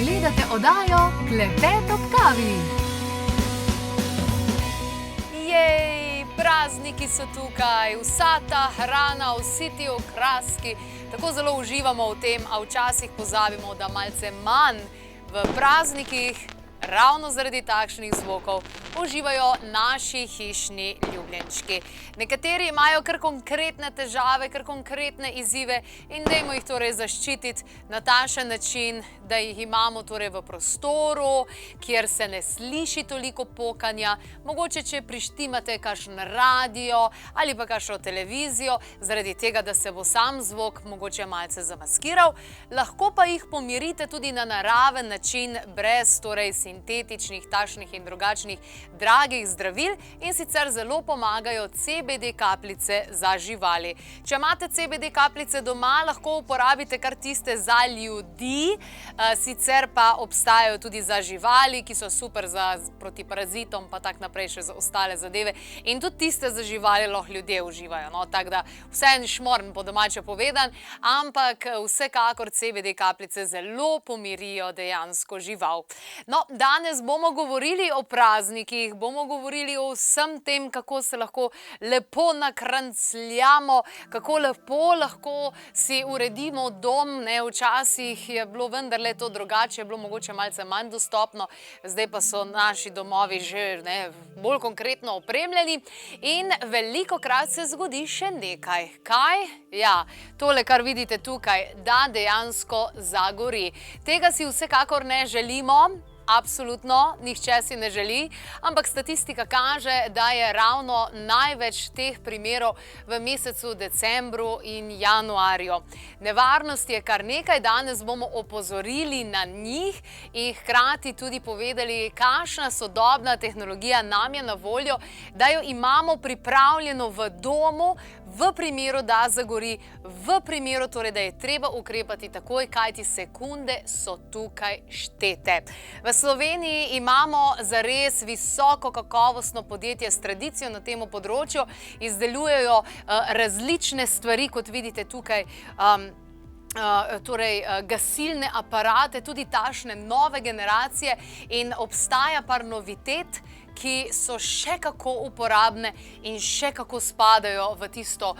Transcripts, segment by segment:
Gledate oddajo Klepet ob kavi. Jej, prazniki so tukaj, vsa ta hrana, vsi ti okraski. Tako zelo uživamo v tem, a včasih pozabimo, da malce manj v praznikih, ravno zaradi takšnih zvokov, uživajo naši hišni ljubljenčki. Nekateri imajo kar konkretne težave, kar konkretne izzive in dajmo jih torej zaščititi na takšen način, da jih imamo torej v prostoru, kjer se ne sliši toliko pokanja, mogoče če prištimate kakšen radio ali pa kakšno televizijo, zaradi tega, da se bo sam zvok mogoče malce zamaskiral, lahko pa jih pomirite tudi na naraven način, brez torej sintetičnih, takšnih in drugačnih dragih zdravil in sicer zelo pomagajo CBD kapljice za živali. Če imate CBD kapljice doma, lahko uporabite kar tiste za ljudi, sicer pa obstajajo tudi za živali, ki so super za proti parazitom, pa tak naprej še za ostale zadeve. In tudi tiste za živali lahko ljudje uživajo. No? Tako da vse en šmorn, po domače povedan, ampak vsekakor CBD kapljice zelo pomirijo dejansko žival. No, danes bomo govorili o praznikih, bomo govorili o vsem tem, kako se lahko lepo nakrancljamo, kako lepo lahko si uredimo dom. Včasih je bilo vendarle to drugače, je bilo mogoče malce manj dostopno, zdaj pa so naši domovi že bolj konkretno opremljeni in velikokrat se zgodi še nekaj. Kaj? Ja, tole, kar vidite tukaj, da dejansko zagori. Tega si vsekakor ne želimo. Absolutno, nihče si ne želi, ampak statistika kaže, da je ravno največ teh primerov v mesecu decembru in januarju. Nevarnosti je kar nekaj, danes bomo opozorili na njih in hkrati tudi povedali, kakšna sodobna tehnologija nam je na voljo, da jo imamo pripravljeno v domu, v primeru, da zagori, v primeru torej, da je treba ukrepati takoj, kajti sekunde so tukaj štete. V Sloveniji imamo zares visoko kakovostno podjetje s tradicijo na tem področju, izdelujejo različne stvari, kot vidite tukaj, torej gasilne aparate, tudi takšne nove generacije in obstaja par novitet, ki so še kako uporabne in še kako spadajo v tisto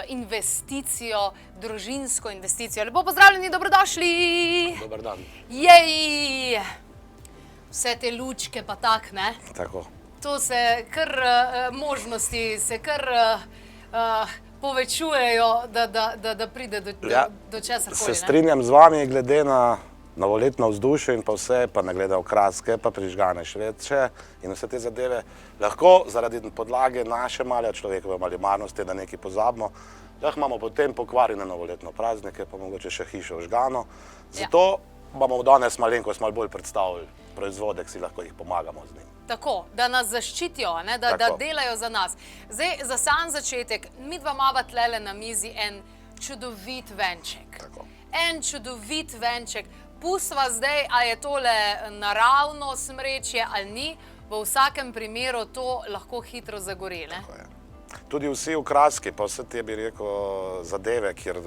investicijo, družinsko investicijo. Lepo pozdravljeni, dobrodošli! Dobar dan. Jej! Vse te lučke pa tak, ne? Tako. To se kar možnosti se kar povečujejo, da pride do česarkoli. Se strinjam z vami glede na novoletno vzdušje in pa vse, pa ne glede okraske, pa prižgane šveče in vse te zadeve. Lahko zaradi podlage naše male človekove malimarnosti, da nekaj pozabimo, lahko imamo potem pokvarjene novoletno praznike, pa mogoče še hišo vžgano. Zato bomo danes malenkost malo bolj predstavili proizvode, ki si lahko jih pomagamo z njim. Tako, da nas zaščitijo, da delajo za nas. Zdaj, za sam začetek, midva imava tlele na mizi en čudovit venček. Tako. En čudovit venček. Pustva zdaj, a je tole naravno smrečje ali ni, v vsakem primeru to lahko hitro zagori, ne? Tako je. Tudi vsi okraski, pa vse te, bi rekel, zadeve, kjer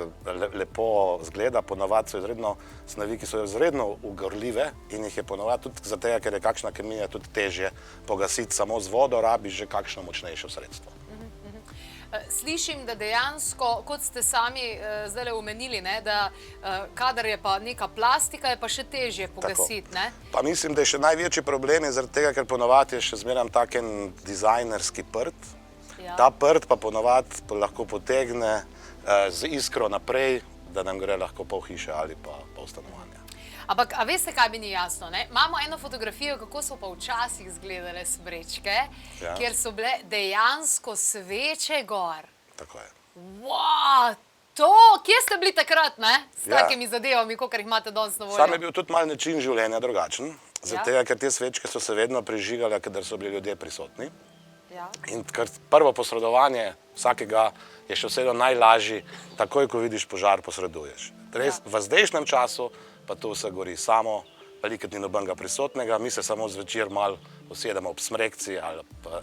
lepo zgleda, ponavadi so izredno snovi, ki so izredno ugorljive in jih je ponavadi tudi zato, ker je kakšna kemija tudi težje pogasiti samo z vodo, rabiš že kakšno močnejše sredstvo. Slišim, da dejansko, kot ste sami zdaj omenili, da kadar je pa neka plastika, je pa še težje pogasiti, ne? Pa mislim, da je še največji problem zaradi tega, ker ponavadi je še zmeraj taken dizajnerski prt. Ta prt pa ponavadi lahko potegne z iskro naprej, da nam gre lahko pol hiše ali pa pol stanovanja. Ampak, a veste, kaj mi ni jasno, ne? Imamo eno fotografijo, kako so pa včasih izgledale smrečke, kjer so bile dejansko sveče gor. Tako je. Wow, to! Kje ste bili takrat, ne? S takimi zadevami, kakor jih imate danes na voljo? Sam je bil tudi malo način življenja drugačen, zato ker te svečke so se vedno prižigale, kadar so bili ljudje prisotni. In prvo posredovanje vsakega je še vseeno najlažji, takoj, ko vidiš požar, posreduješ. V zdajšnjem času pa to vse gori samo, velikrat ni nobenega prisotnega, mi se samo zvečer malo usedemo ob smrekci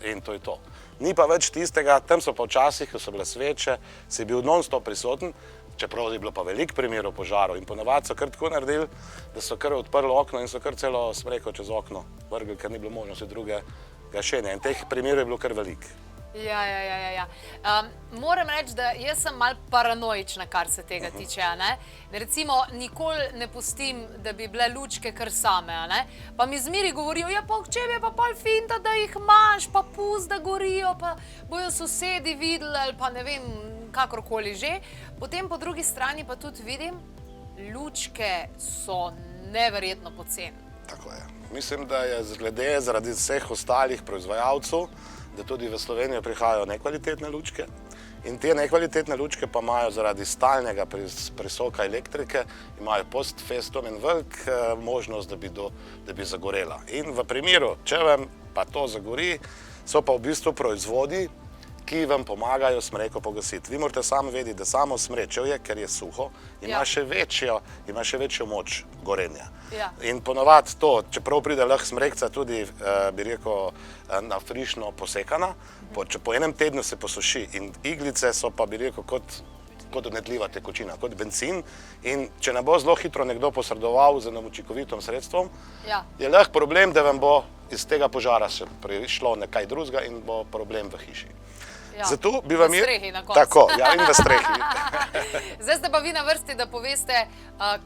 in to je to. Ni pa več tistega, tam so pa včasih, ko so bile sveče, si bil non-stop prisoten, čeprav je bilo pa veliko primerov požarov in ponavadi so kar tako naredili, da so kar odprli okno in so kar celo smreko čez okno vrgli, ker ni bilo možnosti druge gašenja. In teh primerov je bilo kar veliko. Ja. Moram reči, da jaz sem malo paranoična, kar se tega tiče. Recimo, nikoli ne pustim, da bi bile lučke kar same. Pa mi zmeri govorijo, ja, pa če je pa pol finta, da jih imaš, pa pust, da gorijo, pa bojo sosedi videli, ali pa ne vem, kakorkoli že. Potem po drugi strani pa tudi vidim, lučke so neverjetno poceni. Tako je. Mislim, da je glede zaradi vseh ostalih proizvajalcev, da tudi v Slovenijo prihajajo nekvalitetne lučke in te nekvalitetne lučke pa imajo zaradi stalnega prisoka elektrike, imajo post festum in velik možnost, da bi zagorela. In v primeru, če vam pa to zagori, so pa v bistvu proizvodi, ki vam pomagajo smreko pogasiti. Vi morate sami vedeti, da samo smrečevje, ker je suho, ima še večjo moč gorenja. In ponavadi to, čeprav pride lahko smrekca tudi, bi rekel, na frišno posekana, po enem tednu se posuši in iglice so pa, bi rekel, kot odnetljiva tekočina, kot bencin. In če ne bo zelo hitro nekdo posredoval z enim učinkovitim sredstvom, je lahko problem, da vam bo iz tega požara še prišlo nekaj drugega in bo problem v hiši. Zato bi vam v strehi na koncu. Tako, ja, in v strehi. Zdaj ste pa vi na vrsti, da poveste,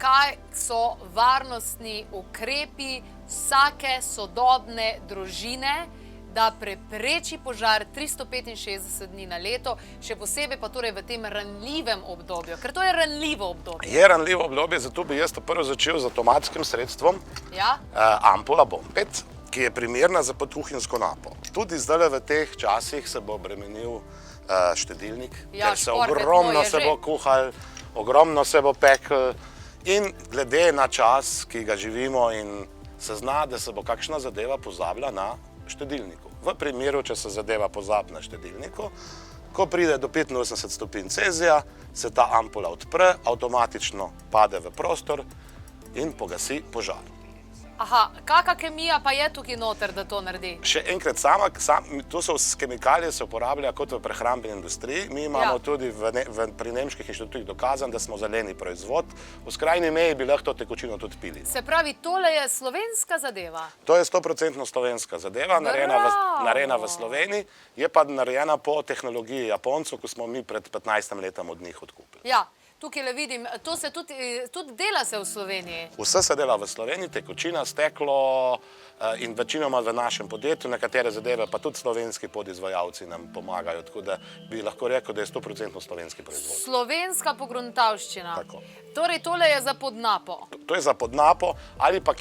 kaj so varnostni ukrepi vsake sodobne družine, da prepreči požar 365 dni na leto, še posebej pa torej v tem ranljivem obdobju, ker to je ranljivo obdobje. Je ranljivo obdobje, zato bi jaz to prvo začel z avtomatskim sredstvom, ampola Bompet, ki je primerna za kuhinjsko napo. Tudi zdaj v teh časih se bo obremenil štedilnik, ker se ogromno se bo kuhal, ogromno se bo pekel in glede na čas, ki ga živimo in se zna, da se bo kakšna zadeva pozabila na štedilniku. V primeru, če se zadeva pozabi na štedilniku, ko pride do 85 stopinj Celzija, se ta ampola odpre, avtomatično pade v prostor in pogasi požar. Aha, kakšna kemija pa je tukaj noter, da to naredi? Še enkrat, to so kemikalije, se uporabljajo kot v prehrambeni industriji. Mi imamo tudi pri nemških inštitutih dokazano, da smo zeleni proizvod. V skrajni meji bi lahko to tekočino tudi pili. Se pravi, tole je slovenska zadeva? To je 100% slovenska zadeva, narejena v Sloveniji, je pa narejena po tehnologiji Japoncev, ko smo mi pred 15 letom od njih odkupili. Ja. Tukaj le vidim, to se tudi dela se v Sloveniji. Vse se dela v Sloveniji, tekočina, steklo in večinoma v našem podjetju, nekatere zadeve pa tudi slovenski podizvajalci nam pomagajo, tako da bi lahko rekel, da je 100% slovenski proizvod. Slovenska pogruntavščina. Tako. Torej, tole je za podnapo. To je za podnapo ali pa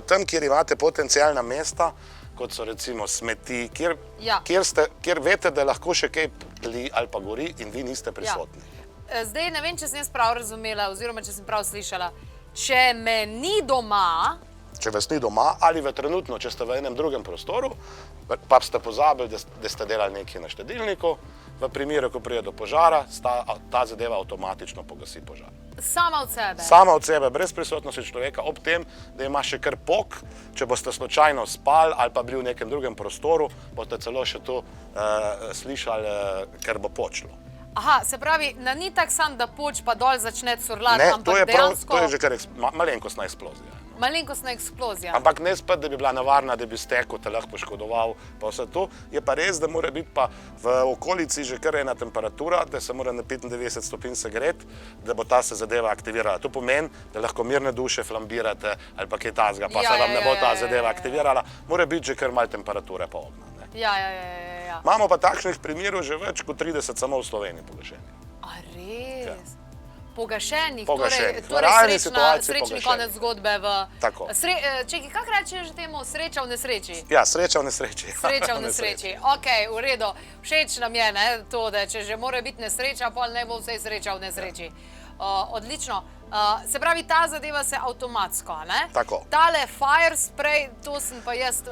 tam, kjer imate potencialna mesta, kot so recimo smeti, kjer veste, da lahko še kaj tli ali pa gori in vi niste prisotni. Zdaj ne vem, če sem jaz prav razumela, oziroma če sem prav slišala. Če me ni doma... Če vas ni doma ali trenutno, če ste v enem drugem prostoru, pa ste pozabili, da ste delali nekaj na štedilniku, v primeru, ko pride do požara, ta zadeva avtomatično pogasi požar. Sama od sebe? Sama od sebe, brez prisotnosti človeka, ob tem, da ima še kar pok, če boste slučajno spali ali pa bili v nekem drugem prostoru, boste celo še to slišali, ker bo počlo. Aha, se pravi, ni tak sam, da poč pa dol začne curlati, ampak dejansko... To je že kar malenkostna eksplozija. Malenkostna eksplozija. Ampak ne spet, da bi bila nevarna, da bi stekel, te lahko poškodoval, pa vse to. Je pa res, da mora biti pa v okolici že kar ena temperatura, da se mora na 95 stopinj segreti, da bo ta se zadeva aktivirala. To pomeni, da lahko mirne duše flambirate ali pa kaj tazga, pa se vam ne bo ta zadeva aktivirala. Mora biti že kar malo temperature pa ognja. Ja. Imamo pa takšnih primerov že več kot 30 samo v Sloveniji pogašenih. A res? Pogašenih? Pogašenih. Torej srečni konec zgodbe v... Tako. Čekaj, kako rečeš temu? Sreča v nesreči? Ja, sreča v nesreči. Sreča v nesreči. Okej, v redu. Všeč nam je to, da če že mora biti nesreča, pol ne bo vsej sreča v nesreči. Odlično. Se pravi, ta zadeva se avtomatsko, ne? Tako. Tale fire spray, to sem pa jaz,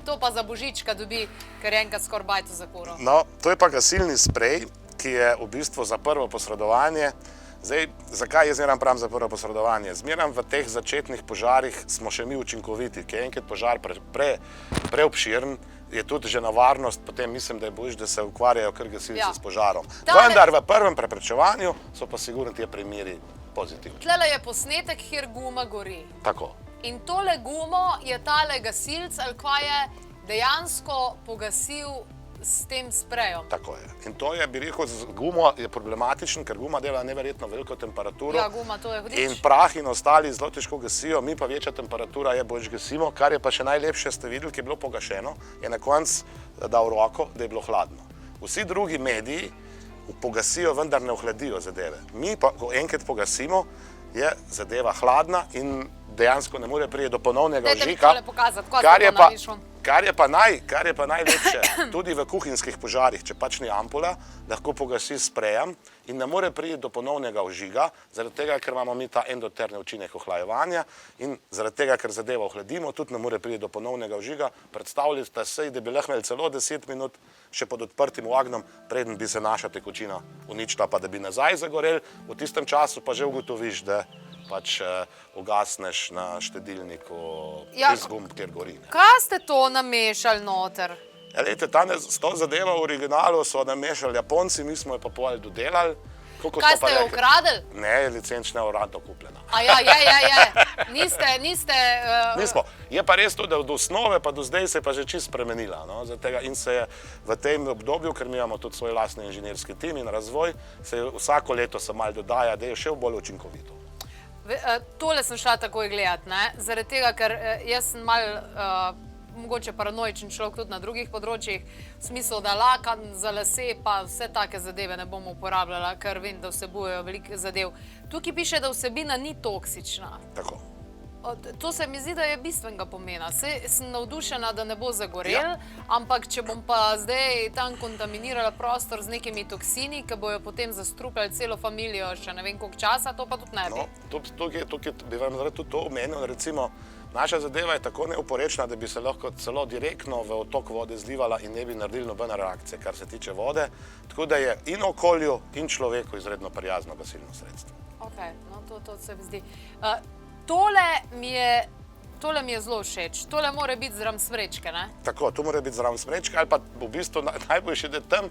to pa za božička dobi, ker je enkrat skoraj bajto za kuro. No, to je pa gasilni sprej, ki je v bistvu za prvo posredovanje. Zdaj, zakaj jaz zmeram pravim za prvo posredovanje? Zmeram v teh začetnih požarih smo še mi učinkoviti, ki je enkrat požar preobširen je tudi že nevarnost, potem mislim, da je boljše, da se ukvarjajo kar gasilci s požarom. Tale- Vendar v prvem preprečevanju so pa sigurno ti primeri pozitivni. Tlele je posnetek, kjer guma gori. Tako. In tole gumo je tale gasilc ali kva je dejansko pogasil s tem sprejom. Tako je. In to je, bi rekel, z gumo je problematičen, ker guma dela neverjetno veliko temperaturo. Ja, guma, to je hudič. In prah in ostali zelo težko gasijo, mi pa večja temperatura je bolj gasimo, kar je pa še najlepše, ste videli, ki je bilo pogašeno, je na koncu dal roko, da je bilo hladno. Vsi drugi mediji pogasijo, vendar ne ohladijo zadeve. Mi pa, ko enkrat pogasimo, je zadeva hladna in dejansko ne more priti do ponovnega Dajte mi vžika, tole pokazati, kaj ste to narišel. kar je pa najlepše, tudi v kuhinjskih požarih, če pač ni ampula, lahko pogasi s sprejem in ne more priti do ponovnega vžiga, zaradi tega, ker imamo mi ta endotermni učinek ohlajevanja in zaradi tega, ker zadevo ohladimo, tudi ne more priti do ponovnega vžiga. Predstavljate si, da bi lahko imeli celo 10 minut še pod odprtim ognjem, preden bi se naša tekočina uničila, pa da bi nazaj zagoreli, v tistem času pa že ugotoviš, da pač ugasneš na štedilniku tisti gumb, kjer gori. Kaj ste to namešali noter? Ja, lejte, s to zadevo v originalu so namešali Japonci, mi smo jo pa pol dodelali. Kaj ste jo ukradili? Ne, je licenčna uradno kupljena. A ja. Niste... Nismo. Je pa res to, da od osnove pa do zdaj se je pa že čisto spremenila. No? In se je v tem obdobju, ker mi imamo tudi svoj lastni inženirski tim in razvoj, se je vsako leto se malo dodaja, da je še bolj učinkovito. Tole sem šla takoj gledati, ne? Zaradi tega, ker jaz sem malo mogoče paranoičen človek tudi na drugih področjih, v smislu, da laka za lase pa vse take zadeve ne bomo uporabljala, ker vem, da vsebujejo veliko zadev. Tukaj piše, da vsebina ni toksična. Tako. To se mi zdi, da je bistvenega pomena. Saj sem navdušena, da ne bo zagorel, ampak če bom pa zdaj tam kontaminirala prostor z nekimi toksini, ki bojo potem zastrupljali celo familijo še ne vem koliko časa, to pa tudi ne bi. No, tukaj bi vam tudi to omenil, recimo, naša zadeva je tako neoporečna, da bi se lahko celo direktno v otok vode zlivala in ne bi naredili nobene reakcije, kar se tiče vode, tako da je in okolju in človeku izredno prijazno gasilno sredstvo. Ok, no to se mi zdi. Tole mi je zelo všeč. Tole mora biti zraven smrečke, ne? Tako, to mora biti zraven smrečke, ali pa v bistvu najboljše, da tam,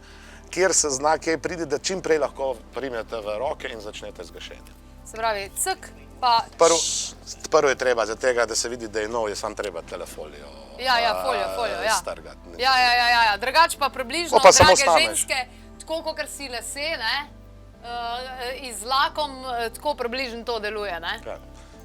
kjer se zna, kje pride, da čim prej lahko primete v roke in začnete zgašeti. Se pravi, cek pa... Prvo je treba, za tega, da se vidi, da je nov, je samo treba telefolijo folijo, ja. strgati. Ja. Drugač pa približno, drage ženske, tako kot si lase, ne? Z lakom, tako približno to deluje, ne?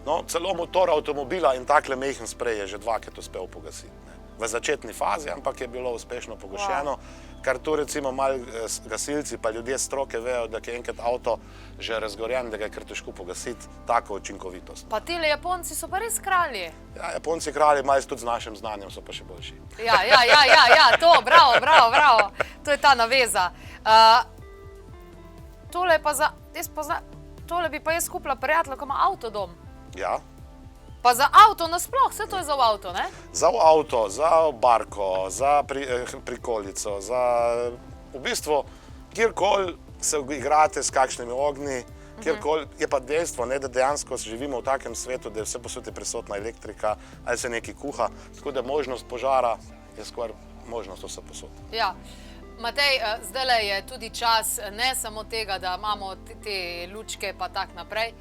No, celo motor avtomobila in takle mehen sprej je že dvakrat uspel pogasiti. V začetni fazi, ampak je bilo uspešno pogašeno, kar tu recimo malo gasilci pa ljudje stroke vejo, da je enkrat avto že razgorjen, da ga je kar težko pogasiti, tako učinkovitost. Pa tile Japonci so pa res kralji. Ja, Japonci kralji, malo tudi z našim znanjem so pa še boljši. Ja, to, bravo, to je ta naveza. Tole bi pa jaz kupila prijatelja, ko ima avtodom. Ja. Pa za avto nasploh, vse to je za avto, ne? Za avto, za barko, za prikolico, za v bistvu kjerkoli se igrate s kakšnimi ognji, kjerkoli je pa dejstvo, da dejansko živimo v takem svetu, da je vse posod prisotna elektrika ali se nekaj kuha, tako da možnost požara je skoraj možnost vse posod. Ja. Matej, zdajle je tudi čas ne samo tega, da imamo te lučke pa tak naprej.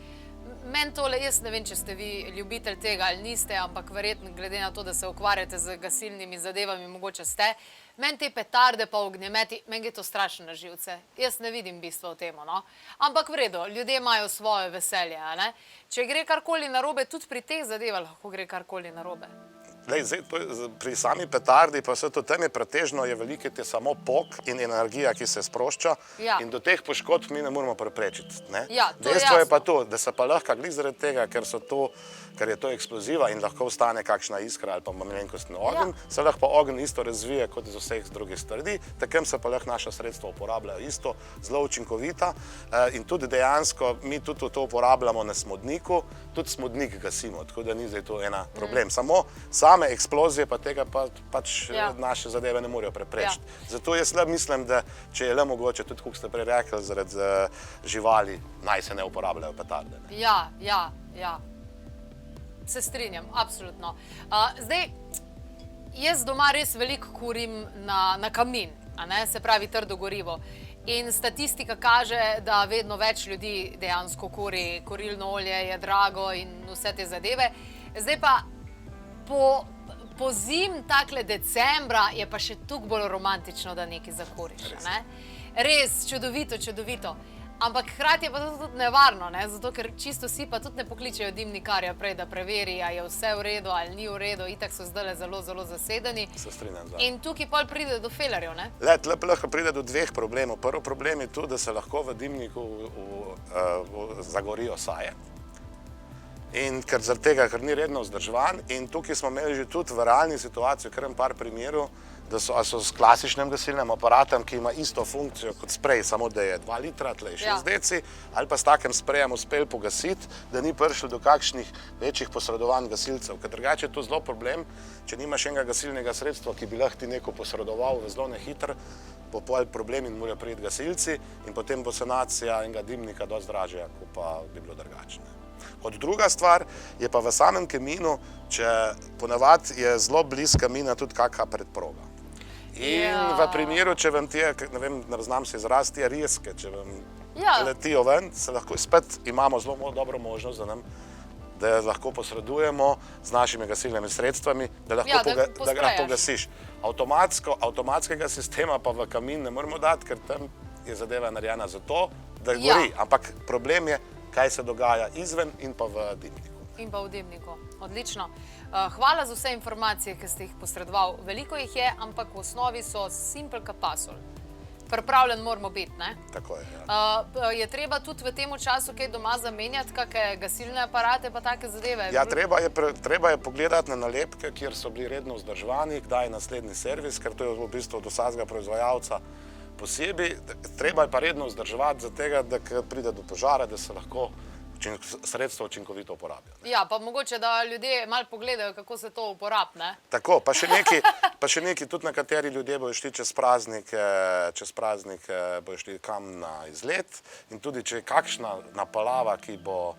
Meni tole, jaz ne vem, če ste vi ljubitelj tega ali niste, ampak verjetno glede na to, da se ukvarjate z gasilnimi zadevami, mogoče ste. Meni te petarde pa ognjemeti, meni je to strašno na živce. Jaz ne vidim bistva v tem, no. Ampak v redu, ljudje imajo svoje veselje, a ne. Če gre karkoli narobe, tudi pri teh zadevah lahko gre karkoli narobe. Pri sami petardi pa vse to tam je pretežno, je veliko te samo pok in energija, ki se sprošča in do teh poškodb mi ne moramo preprečiti. Dejstvo je pa to, da se pa lahko glih zaradi tega, ker je to eksploziva in lahko ostane kakšna iskra ali pa malenkostni ogenj, se lahko pa ogenj isto razvije kot iz vseh drugih stvari, takem se pa lahko naša sredstva uporabljajo isto, zelo učinkovita in tudi dejansko mi tudi to uporabljamo na smodniku, tudi smodnik gasimo, tako da ni zdaj to ena problem. Samo same eksplozije pa tega pač naše zadeve ne morejo preprečiti. Zato jaz le mislim, da če je le mogoče, tudi kot ste prej rekli, zaradi živali, naj se ne uporabljajo petarde. Ja. Se strinjam, absolutno. Zdaj, Jaz doma res veliko kurim na kamin, se pravi trdo gorivo. In statistika kaže, da vedno več ljudi dejansko kuri, kurilno olje je drago in vse te zadeve. Zdaj pa po zim, takle decembra, je pa še toliko bolj romantično, da nekaj zakuriš. Res, čudovito, čudovito. Ampak hkrati je pa to tudi nevarno, zato ker čisto vsi pa tudi ne pokličejo dimnikarja prej, da preveri, a je vse v redu ali ni v redu, itak so zdaj zelo, zelo zasedeni. Se strinjam, da. In tukaj pol pride do felerjev, ne? Lahko pride do dveh problemov. Prvi problem je tu, da se lahko v dimniku zagorijo saje. In zaradi tega, ker ni redno vzdrževan, in tukaj smo imeli že tudi v realni situaciji kar par primerov, da so s klasičnim gasilnim aparatom, ki ima isto funkcijo kot sprej, samo da je 2 litra, tle je 6 deci, ali pa s takim sprejem uspeli pogasiti, da ni prišlo do kakšnih večjih posredovanj gasilcev. Ker drugače je to zelo problem, če nimaš enega gasilnega sredstva, ki bi lahko ti neko posredoval v zelo nehiter, bo pol problem in morajo priti gasilci in potem bo sanacija enega dimnika dosti dražja, kot pa bi bilo drugače. Kot druga stvar je pa v samem kaminu, če ponavadi je zelo blizu kamina tudi kakšna predproga. In v primeru, če vam ne znam se izraziti, rezke, če vam letijo ven, se lahko spet imamo zelo dobro možnost, da lahko posredujemo z našimi gasilnimi sredstvami, da ga pogasiš. Avtomatskega sistema pa v kamin ne moramo dati, ker tam je zadeva narejena za to, da gori. Ampak problem je, kaj se dogaja izven in pa v dimniku. In pa v dimniku. Odlično. Hvala za vse informacije, ki ste jih posredoval. Veliko jih je, ampak v osnovi so simple kapasol. Pripravljen moramo biti, ne? Tako je, ja. Je treba tudi v tem času kaj doma zamenjati, kakšne gasilne aparate pa take zadeve? Ja, treba je pogledati na nalepke, kjer so bili redno vzdrževani, kdaj je naslednji servis, ker to je v bistvu od vsakega proizvajalca posebej. Treba je pa redno vzdrževati za tega, da pride do požara, da se lahko sredstva učinkovito uporabijo. Ja, pa mogoče, da ljudje malo pogledajo, kako se to uporabi, ne? Tako, pa še nekaj, tudi nekateri ljudje bojo šli čez praznike bojo šli kam na izlet in tudi, če je kakšna napalava, ki bo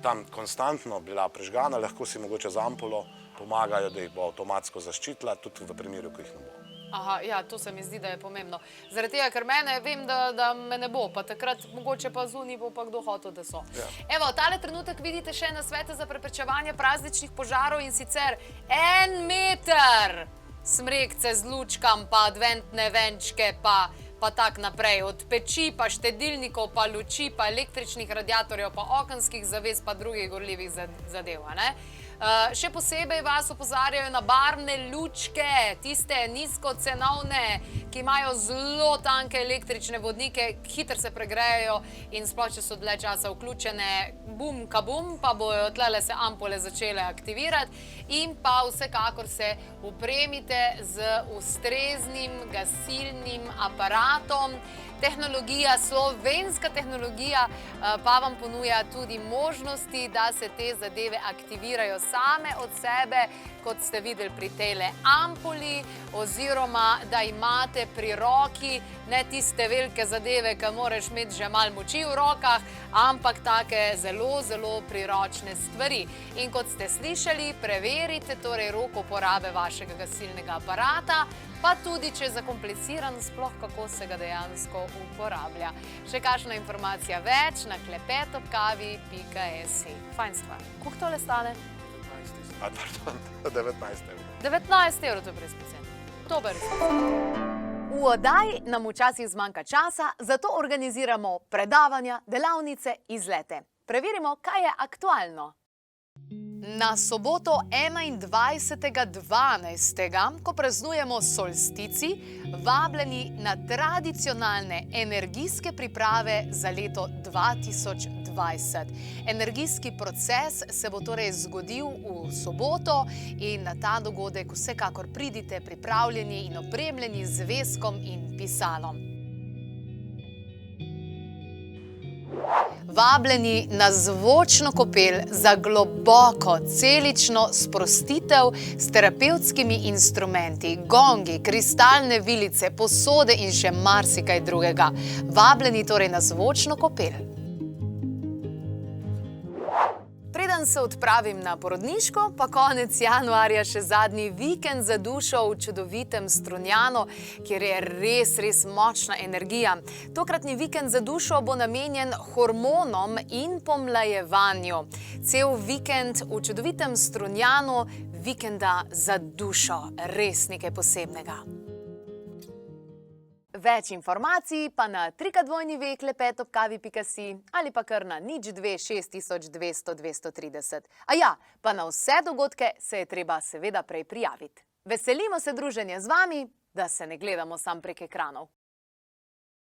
tam konstantno bila prežgana, lahko si mogoče z ampulo pomagajo, da jih bo avtomatsko zaščitila, tudi v primeru, ko jih ne bo. Aha, ja, to se mi zdi, da je pomembno. Zaradi tega, ker mene vem, da me ne bo, pa takrat mogoče pa zunaj bo pa kdo hotel, da so. Evo, tale trenutek vidite še nasvete za preprečevanje prazničnih požarov in sicer 1 meter smrekce z lučkam, pa adventne venčke, pa tak naprej. Od peči, pa štedilnikov, pa luči, pa električnih radiatorjev, pa okenskih zaves, pa drugih gorljivih zadev, ne? Še posebej vas opozarjajo na barvne lučke, tiste nizkocenovne, ki imajo zelo tanke električne vodnike, hitro se pregrejejo in sploh, če so dlje časa vključene, bum, kabum, pa bojo tlele se ampule začele aktivirati in pa vsekakor se upremite z ustreznim gasilnim aparatom. Tehnologija, slovenska tehnologija pa vam ponuja tudi možnosti, da se te zadeve aktivirajo same od sebe, kot ste videli pri tejle ampuli, oziroma da imate pri roki ne tiste velike zadeve, ki moraš imeti že malo moči v rokah, ampak take zelo, zelo priročne stvari. In kot ste slišali, preverite torej rok uporabe vašega gasilnega aparata, pa tudi, če je zakompliciran, sploh kako se ga dejansko uporablja. Še kakšna informacija več na klepetobkavi.si. Fajn stvar. Koliko tole stane? 19 evrov. 19 evrov, to je brez poceni. Dober izpod. V oddaji nam včasih zmanjka časa, zato organiziramo predavanja, delavnice, izlete. Preverimo, kaj je aktualno. Na soboto 21.12., ko praznujemo solstici, vabljeni na tradicionalne energijske priprave za leto 2020. Energijski proces se bo torej zgodil v soboto in na ta dogodek vsekakor pridite pripravljeni in opremljeni z veskom in pisalom. Vabljeni na zvočno kopel za globoko celično sprostitev s terapevtskimi instrumenti, gongi, kristalne vilice, posode in še marsikaj drugega. Vabljeni torej na zvočno kopel. Preden Preden se odpravim na porodniško, pa konec januarja še zadnji vikend za dušo v čudovitem Strunjanu, kjer je res močna energija. Tokratni vikend za dušo bo namenjen hormonom in pomlajevanju. Cel vikend v čudovitem Strunjanu, vikenda za dušo, res nekaj posebnega. Več informacij pa na www.klepetobkavi.si ali pa kar na 02 6200 230. A ja, pa na vse dogodke se je treba seveda prej prijaviti. Veselimo se druženja z vami, da se ne gledamo sam prek ekranov.